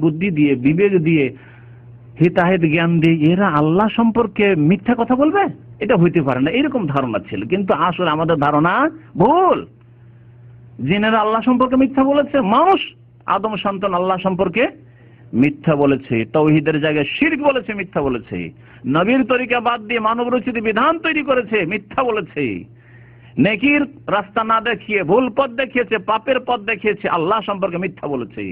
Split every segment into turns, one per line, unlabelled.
বুদ্ধি দিয়ে, বিবেক দিয়ে, হিতাহিত জ্ঞান দিয়ে এরা আল্লাহ সম্পর্কে মিথ্যা কথা বলবে, এটা হইতে পারে না, এরকম ধারণা ছিল। কিন্তু আসলে আমাদের ধারণা ভুল। জিনেরা আল্লাহ সম্পর্কে মিথ্যা বলেছে, মানুষ আদম সন্তান আল্লাহ সম্পর্কে মিথ্যা বলেছে, তাওহীদের জায়গায় শিরক বলেছে, মিথ্যা বলেছে, নবীর তরিকা বাদ দিয়ে মানব রচিত বিধান তৈরি করেছে, মিথ্যা বলেছে, নেকির রাস্তা না দেখিয়ে ভুল পথ দেখিয়েছে, পাপের পথ দেখিয়েছে, আল্লাহ সম্পর্কে মিথ্যা বলেছে।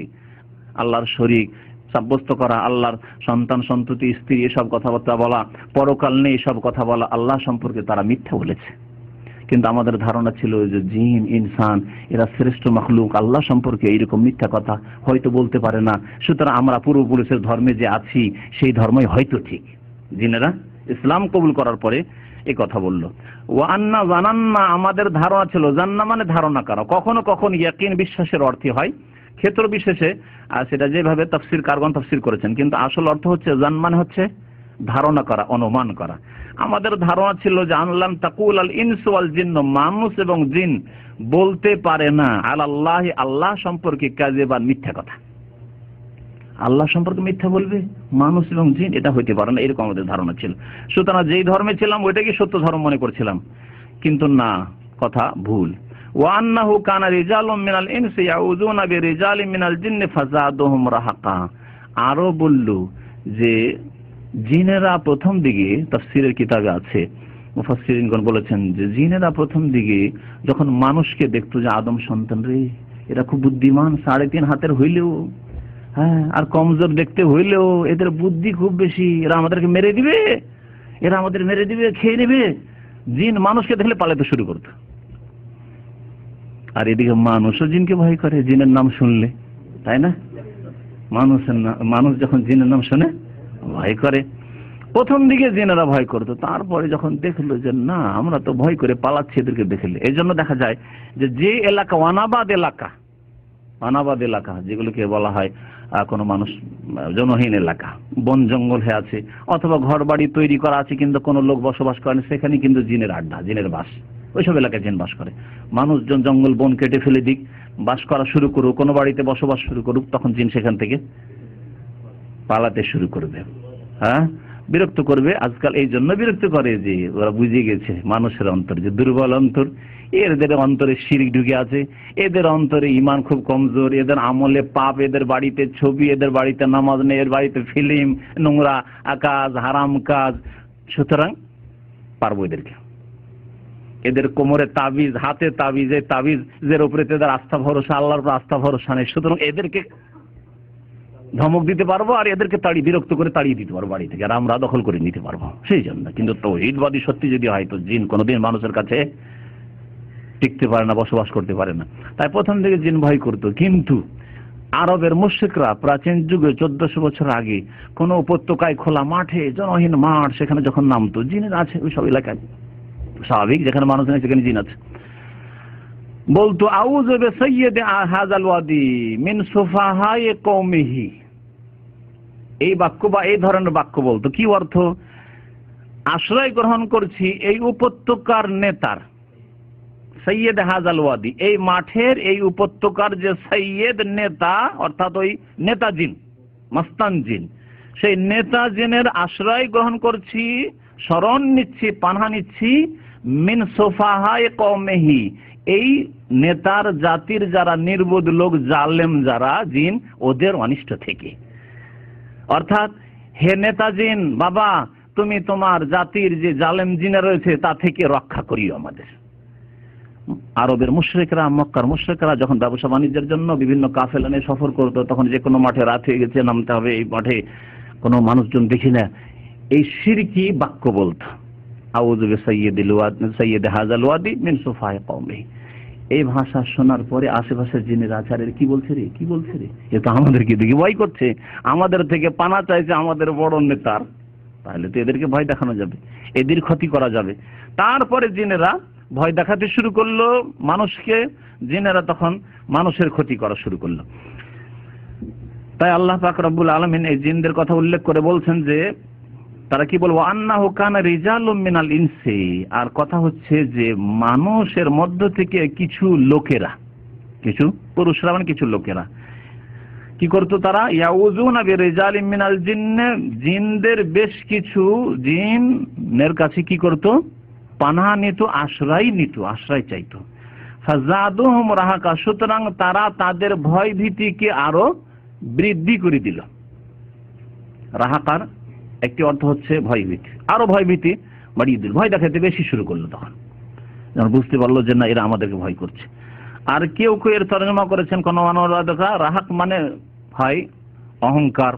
আল্লাহর শরীক সাব্যস্ত করা, আল্লাহর সন্তান সন্ততি স্ত্রী এসব কথাবার্তা বলা, পরকাল নেই এসব কথা বলা, আল্লাহ সম্পর্কে তারা মিথ্যা বলেছে। কিন্তু আমাদের ধারণা ছিল যে জিন ইনসান এরা শ্রেষ্ঠ মাখলুক, আল্লাহ সম্পর্কে এইরকম মিথ্যা কথা হয়তো বলতে পারে না, সুতরাং আমরা পূর্বপুরুষের ধর্মে যে আছি সেই ধর্মই হয়তো ঠিক। জিনেরা ইসলাম কবুল করার পরে এই কথা বলল। ওয়া আন্না জানান্না, আমাদের ধারণা ছিল, জান্না মানে ধারণা করা, কখনো কখনো ইয়াকিন বিশ্বাসের অর্থে হয়, ক্ষেত্র বিশেষে সেটা যেভাবে তাফসীর কারগণ তাফসীর করেছেন, কিন্তু আসল অর্থ হচ্ছে জান মানে হচ্ছে ধারণা করা, অনুমান করা। আমাদের ধারণা ছিল যে আনলাম তাকুল আল ইনসু ওয়াল জিন্ন, মানুষ এবং জিন বলতে পারে না আল্লাহ, আল্লাহ সম্পর্কে কাযিবান, মিথ্যা কথা। আল্লাহ সম্পর্কে মিথ্যা বলবে মানুষ এবং জিন, এটা হইতে পারে না, এরকম আমাদের ধারণা ছিল। সুতরাং যেই ধর্মে ছিলাম ওইটাকে সত্য ধর্ম মনে করছিলাম, কিন্তু না, কথা ভুল। ওয়া আন্নাহু কানা রিজালুম মিনাল ইনসি ইয়াউযুনা বিরিজালিম মিনাল জিন্নি ফাযাদুহুম রাহাকা। আরো বলল যে জিনেরা প্রথম দিকে, তাফসীরের কিতাবে আছে, মুফাসসিরিনগণ বলেছেন যে জিনেরা প্রথম দিকে যখন মানুষকে দেখতো যে আদম সন্তান রে, এরা খুব বুদ্ধিমান, 3.5 হাতের হইলেও, হ্যাঁ, আর কমজোর দেখতে হইলেও এদের বুদ্ধি খুব বেশি, এরা আমাদেরকে মেরে দিবে, এরা আমাদের মেরে দিবে, খেয়ে নেবে। জিন মানুষকে দেখলে পালাতে শুরু করতো। আর এদিকে মানুষও জিনকে ভয় করে জিনের নাম শুনলে, তাই না? মানুষ যখন জিনের নাম শুনে ভয় করে। প্রথম দিকে জিনেরা ভয় করতো, তারপরে যখন দেখলো যে না, আমরা তো ভয় করে পালাচ্ছি এদেরকে দেখলে। এই জন্য দেখা যায় যে এলাকা অনাবাদ এলাকা যেগুলোকে বলা হয় কোনো মানুষ জনহীন এলাকা, বন জঙ্গল হয়ে আছে, অথবা ঘর বাড়ি তৈরি করা আছে কিন্তু কোনো লোক বসবাস করে না, সেখানে কিন্তু জিনের আড্ডা, জিনের বাস, ওইসব এলাকায় জিন বাস করে। মানুষজন জঙ্গল বন কেটে ফেলে দিক, বাস করা শুরু করুক, কোনো বাড়িতে বসবাস শুরু করুক, তখন জিন সেখান থেকে পালাতে শুরু করবে, হ্যাঁ, বিরক্ত করবে। আজকাল এই জন্য বিরক্ত করে যে ওরা বুঝে গেছে মানুষের অন্তর যে দুর্বল অন্তর, এদের অন্তরে শিরক ঢুকে আছে, এদের অন্তরে ঈমান খুব কমজোর, এদের আমলে পাপ, এদের বাড়িতে ছবি, এদের বাড়িতে নামাজ নেই, এর বাড়িতে ফিল্ম, নোংরা কাজ, হারাম কাজ। সুতরাং পারবো এদেরকে, এদের কোমরে তাবিজ, হাতে তাবিজ, এই তাবিজের উপরে এদের আস্থা ভরসা, আল্লাহর উপর আস্থা ভরসা নেই, সুতরাং এদেরকে ধমক দিতে পারবো আর এদেরকে বিরক্ত করে তাড়িয়ে দিতে পারবো বাড়ি থেকে, আর আমরা দখল করে নিতে পারবো সেই জন্য। কিন্তু তাওহীদবাদী সত্যি যদি হয় তো জিন কোনোদিন মানুষের কাছে টিকতে পারে না, বসবাস করতে পারে না। তাই প্রথম থেকে জিন ভয় করতো। কিন্তু আরবের মুশরিকরা প্রাচীন যুগে 1400 বছর আগে কোন উপত্যকায় খোলা মাঠে, জনহীন মাঠ, সেখানে যখন নামতো, জিনের আছে ওই সব এলাকায়, স্বাভাবিক, যেখানে মানুষ নেই সেখানে জিন আছে, বলতো আউযু বিসাইয়্যিদি হাযাল ওয়াদি মিন সুফাহাই কওমিহি। এই বাক্য বা এই ধরনের বাক্য বলতো। কি অর্থ? আশ্রয় গ্রহণ করছি এই উপত্যকার নেতার, সৈয়দ হাযাল ওয়াদি, এই মাঠের এই উপত্যকার যে সৈয়দ নেতা, অর্থাৎ ওই নেতা জিন, মস্তান জিন, সেই নেতা জিনের আশ্রয় গ্রহণ করছি, শরণ নিচ্ছি, পানাহা নিচ্ছি, মিন সুফাহাই কওমিহি, এই নেতার জাতির যারা নির্বোধ লোক, জালেম যারা জিন, ওদের অনিষ্ট থেকে। অর্থাৎ হে নেতা জিন বাবা, তুমি তোমার জাতির যে জালেম জিনে রয়েছে তা থেকে রক্ষা করিও আমাদের। আরবের মুশরিকরা, মক্কার মুশরিকরা যখন ব্যবসা বাণিজ্যের জন্য বিভিন্ন কাফেলা নিয়ে সফর করতো, তখন যে কোনো মাঠে রাত হয়ে গেছে, নামতে হবে, এই মাঠে কোনো মানুষজন দেখি না, এই শিরকি বাক্য বলতো, আউযু বিসাইয়্যিদি হাযাল ওয়াদি মিন সুফাহাই কওমিহি। এই ভাষা শোনার পরে আশেপাশের জিনের আচারের কি বলছে রে, কি বলছে রে, এ তো আমাদেরকে দেখে ভয় করছে, আমাদের থেকে পানা চাইছে আমাদের বড় নেতার, তাহলে তো এদেরকে ভয় দেখানো যাবে, এদের ক্ষতি করা যাবে। তারপরে জিনেরা ভয় দেখাতে শুরু করলো মানুষকে, জিনেরা তখন মানুষের ক্ষতি করা শুরু করলো। তাই আল্লাহ পাক রব্বুল আলামিন এই জিনদের কথা উল্লেখ করে বলছেন যে তারা কি বলবো, আন্নাহু কানা রিজালুম মিনাল ইনসি, আর কথা হচ্ছে যে মানুষের মধ্য থেকে কিছু লোকেরা, কিছু পুরুষরা মানে কিছু লোকেরা, কি করতো তারা? ইয়াউযুনা বিরিজালিম মিনাল জিন্নে, জিনদের বেশ কিছু জিনের কাছে কি করতো? পানাহ নিত, আশ্রয় চাইতো। ফাযাদুহুম রাহাকা, সুতরাং তারা তাদের ভয় ভীতিকে আরো বৃদ্ধি করে দিল। রাহাকার একটি অর্থ হচ্ছে ভয় ভীতি, আরো ভয় ভীতি বাড়িয়ে দিল, ভয় দেখাতে বেশি শুরু করলো। তখন যখন বুঝতে পারলো যে না এরা আমাদেরকে ভয় করছে। আর কেউ কেউ এর তর্জমা করেছেন কোন অনুবাদকরা, রাহাক মানে হয় অহংকার,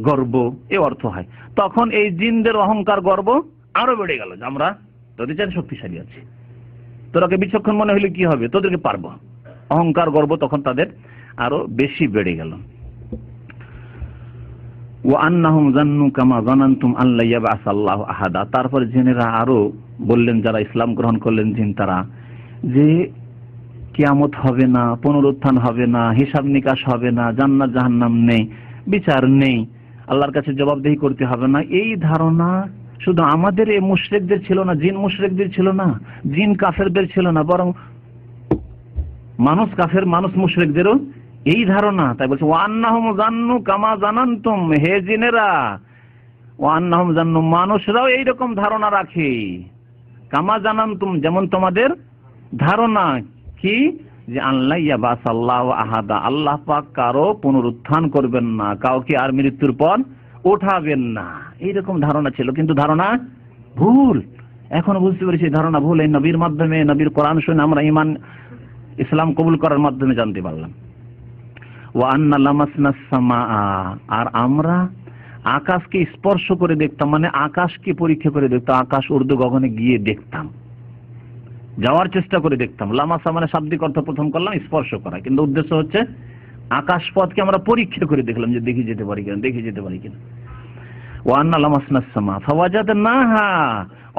গর্ব, এ অর্থ হয়। তখন এই জিনদের অহংকার, গর্ব আরো বেড়ে গেল যে আমরা তোদের চেয়ে শক্তিশালী আছি, তোরাকে বিচক্ষণ মনে হলে কি হবে, তোদেরকে পারবো। অহংকার, গর্ব তখন তাদের আরো বেশি বেড়ে গেল। ওয়ান্নাহুম যান্নু কামা যানানতুম আল্লা ইয়াবআসাল্লাহু আহাদা, তারপর জিনেরা আরো বললেন, যারা ইসলাম গ্রহণ করলেন জিন, তারা যে কিয়ামত হবে না, পুনরুত্থান হবে না, হিসাব নিকাশ হবে না, জান্নাত জাহান্নাম নেই, বিচার নেই, আল্লাহর কাছে জবাবদিহি করতে হবে না, এই ধারণা শুধু আমাদের এই মুশরিকদের ছিল না, জিন মুশরিকদের ছিল না, জিন কাফেরদের ছিল না, বরং মানুষ কাফের, মানুষ মুশরিকদেরও এই ধারণা। তাই বলছে ওয়ান্নাহুম যান্নু কামা জানানতুম, হে জিনেরা, ওয়ান্নাহুম যান্নু, মানুষরাও এইরকম ধারণা রাখে, কামা জানানতুম, যেমন তোমাদের ধারণা, কি যে আল্লাহ ইয়াবআসাল্লাহু আহাদা, আল্লাহ পাক কারো পুনরুত্থান করবেন না, কাউকে আর মৃত্যুর পর ওঠাবেন না, এইরকম ধারণা ছিল। কিন্তু ধারণা ভুল। এখন বুঝতে পেরেছি ধারণা ভুল। এই নবীর মাধ্যমে, নবীর কোরআন শুনে আমরা ঈমান ইসলাম কবুল করার মাধ্যমে জানতে পারলাম। ওয়া আন্না লামাসনাস সামাআ, আর আমরা আকাশকে স্পর্শ করে দেখতাম, মানে আকাশকে পরীক্ষা করে দেখতাম, আকাশ উর্দু গগনে গিয়ে দেখতাম, যাওয়ার চেষ্টা করে দেখতাম। লামাসা মানে শাব্দিক অর্থ প্রথম করলাম স্পর্শ করা, কিন্তু উদ্দেশ্য হচ্ছে আকাশ পথকে আমরা পরীক্ষা করে দেখলাম যে দেখে যেতে পারি কিনা। ওয়া আন্না লামাসনাস সামা ফাওয়াজাদনাহা,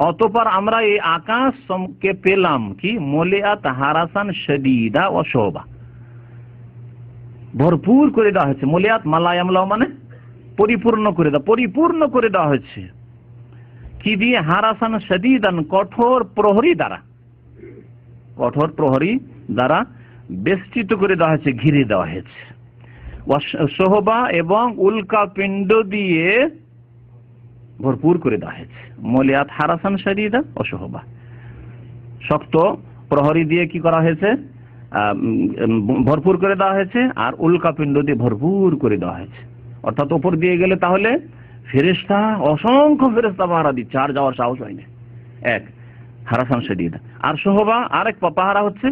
অতঃপর আমরা এই আকাশকে পেলাম কি মুলিআত হারাসান শাদীদা ওয়া শুবা, ভরপুর করে দেওয়া হয়েছে। মুলিআত মালায়ামলা মানে পরিপূর্ণ করে দেওয়া হয়েছে। কি দিয়ে? হারাসান শাদীদান, কঠোর প্রহরী দ্বারা বেষ্টিত করে দেওয়া হয়েছে, ঘিরে দেওয়া হয়েছে। সোহবা, এবং উল্কা পিণ্ড দিয়ে ভরপুর করে দেওয়া হয়েছে। মুলিআত হারাসান শাদীদা ও সোহবা, শক্ত প্রহরী দিয়ে কি করা হয়েছে? ভরপুর করে দেওয়া হয়েছে, আর উল্কা পিণ্ড দিয়ে ভরপুর করে দেওয়া হয়েছে। অর্থাৎ উপর দিয়ে গেলে তাহলে ফেরেশতা, অসংখ্য ফেরেশতা পাহারা দিচ্ছে, আর যাওয়ার সাহস হয় না। এক হারাসান শাদীদা। আর সোহবা আরেক পাহারা হচ্ছে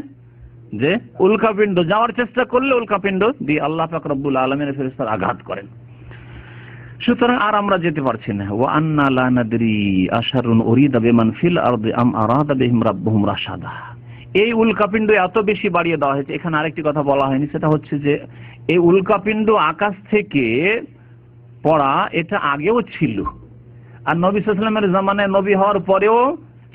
যে উল্কাপিণ্ড যাওয়ার চেষ্টা করলে উল্কাপিণ্ড দিয়ে আল্লাহ পাক রব্বুল আলামিনের ফেরেশতারা আঘাত করেন। সুতরাং আর আমরা যেতে পারছি না। ওয়া আন্না লা নাদরি আশারুন উরিদা বিমান ফিল আরদি আম আরাদা বিহিম রাব্বুহুম রাশাদা, এই উল্কাপিণ্ড এত বেশি বাড়িয়ে দেওয়া হয়েছে। এখানে আরেকটি কথা বলা হয়নি, সেটা হচ্ছে যে এই উল্কাপিণ্ড আকাশ থেকে পড়া এটা আগেও ছিল, আর নবী সাল্লাল্লাহু আলাইহি ওয়াসাল্লামের জামানায়, নবী হওয়ার পরেও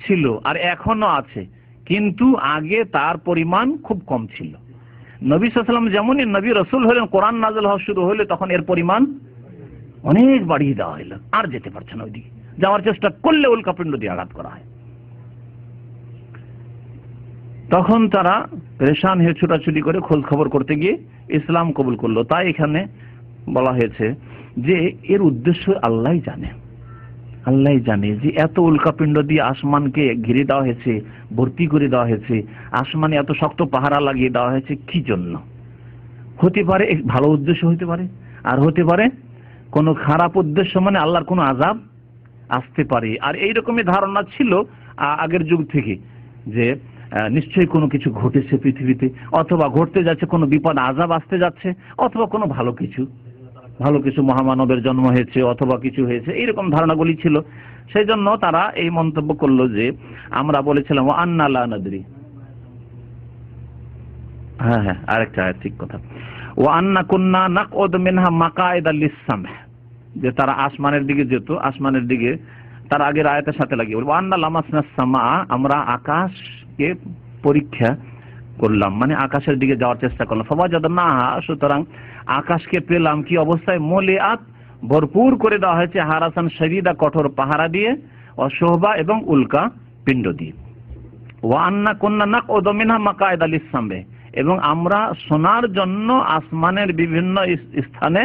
ছিল, আর এখনো আছে, কিন্তু আগে তার পরিমাণ খুব কম ছিল। নবী সাল্লাল্লাহু আলাইহি ওয়াসাল্লাম যেমনই নবী রাসূল হলেন, কোরআন নাযিল হওয়া শুরু হলে তখন এর পরিমাণ অনেক বাড়িয়ে দেওয়া হলো, আর যেতে পারছে না ওইদিকে। যাওয়ার চেষ্টা করলে উল্কাপিণ্ড দিয়ে আঘাত করা হয়। তখন তারা পেরেশান হয়ে ছুটাছুটি করে খোঁজ খবর করতে গিয়ে ইসলাম কবুল করলো। তাই এখানে বলা হয়েছে যে এর উদ্দেশ্য আল্লাহই জানে যে এত উল্কাপিণ্ড দিয়ে আসমানকে ঘিরে দেওয়া হয়েছে, ভর্তি করে দেওয়া হয়েছে, আসমানে এত শক্ত পাহারা লাগিয়ে দেওয়া হয়েছে কি জন্য? হতে পারে ভালো উদ্দেশ্য হতে পারে, আর হতে পারে কোনো খারাপ উদ্দেশ্য, মানে আল্লাহর কোনো আযাব আসতে পারে। আর এইরকমই ধারণা ছিল আগের যুগ থেকে, যে নিশ্চয়ই কোনো কিছু ঘটেছে পৃথিবীতে, অথবা ঘটতে যাচ্ছে, কোনো বিপদ আযাব আসতে যাচ্ছে, অথবা কোনো ভালো কিছু মহামানবের জন্ম হয়েছে, অথবা কিছু হয়েছে, এইরকম ধারণাগুলি ছিল। সেই জন্য তারা এই মন্তব্য করলো যে আমরা বলেছিলাম ওয়া আন্না লা নাদরি, হ্যাঁ আরেকটা ঠিক কথা, ওয়া আন্না কুন্না নাকউদ মিনহা মাকআইদা লিস-সামহ, যে তারা আসমানের দিকে যেত, আসমানের দিকে তার আগের আয়াতের সাথে লাগিয়ে বলবো আন্না লামাসনাস সামা, আমরা আকাশকে পরীক্ষা করলাম, মানে আকাশের দিকে যাওয়ার চেষ্টা করলাম। ফাওয়াজাদনাহা, সুতরাং আকাশকে পেলাম কি অবস্থায়? মুলিআত, ভরপুর করে দেওয়া হয়েছে, হারাসান শাদীদা, কঠোর পাহারা দিয়ে, অশোভা এবং উল্কা পিণ্ড দিয়ে। ওয়া আন্না কুন্না নাকউদু মিনহা মাকআইদা লিস-সামহ, এবং আমরা শোনার জন্য আসমানের বিভিন্ন স্থানে